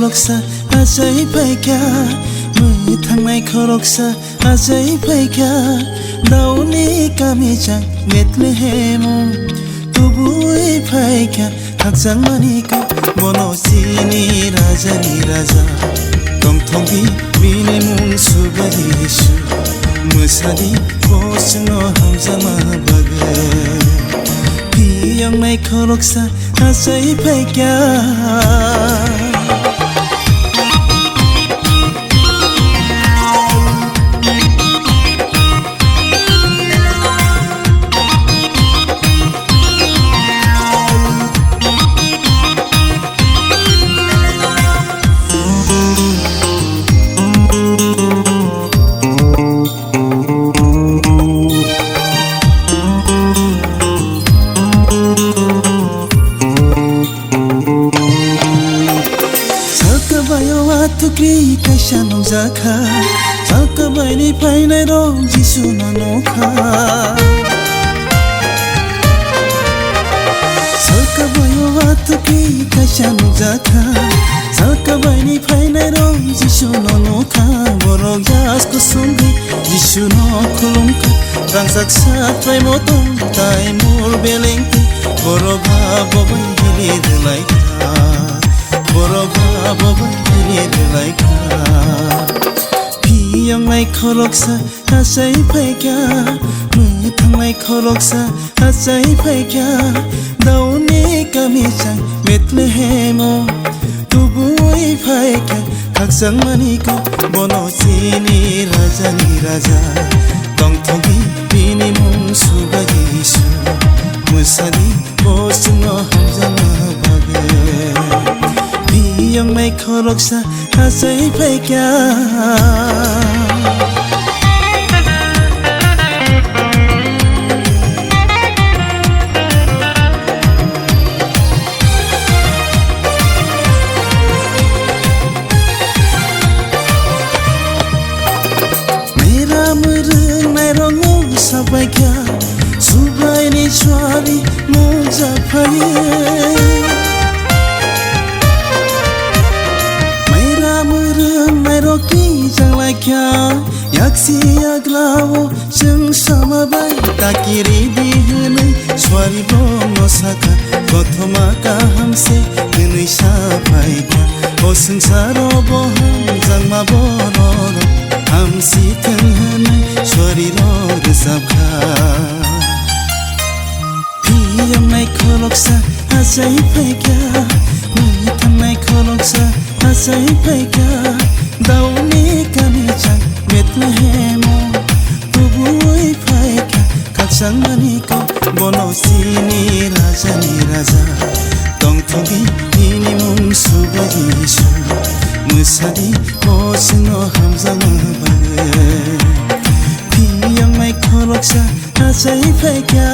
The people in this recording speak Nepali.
खरकसा आजै फैका मै थांनाय खरकसा आजै फैका दाउनि गामिजों बेथलेहेमु तुबुई फैका थागजां मानिका बनसिनि राजानि राजा दंथंगि बिनि मुं सुबारि येशु मोसानि बसनो हामजामा बागे पियांनाय खरकसा आजै फैका tukri kaisa nongjaka jalkabaini fainai rong jisu nanoka jalkabayo tukri kaisa nongjaka jalkabaini fainai rong jisu nanoka borok jasko sungi jisu no khulumka rangsak satrai motong tai mur belengti borok babai hilir laika borok babai पियांनाय खरकसा आजै फैका मै थांनाय खरकसा आजै फैका दाउनि गामिजों बेथलेहेमु तुबुई फैका थागजां मानिका बनसिनि राजानि राजा दंथंगि बिनि मुं सुबारि येशु मोसानि बसनो हामजामा बागे पियांनाय खरकसा आजै फैका मेरा मोरोंनाय रंगौ साबायखा सुबायनि स्वारि मुजाफायो roki janglaikya yaksi aglawo जों समाबाय takiri dihunai swari bono saka gothoma gahamse dinai safaika o sangsaro boham jangma boro hamsi thanghunai swari ro rizabkha piyangnai khoroksa आजै फैका मै थांनाय खरकसा आजै फैका दाउनि गामिजों बेथलेहेमु तुबुई फैका थागजां मानिका बनसिनि राजानि राजा दंथंगि बिनि मुं सुबारि येशु मोसानि बसनो हामजामा बागे पियांनाय खरकसा आजै फैका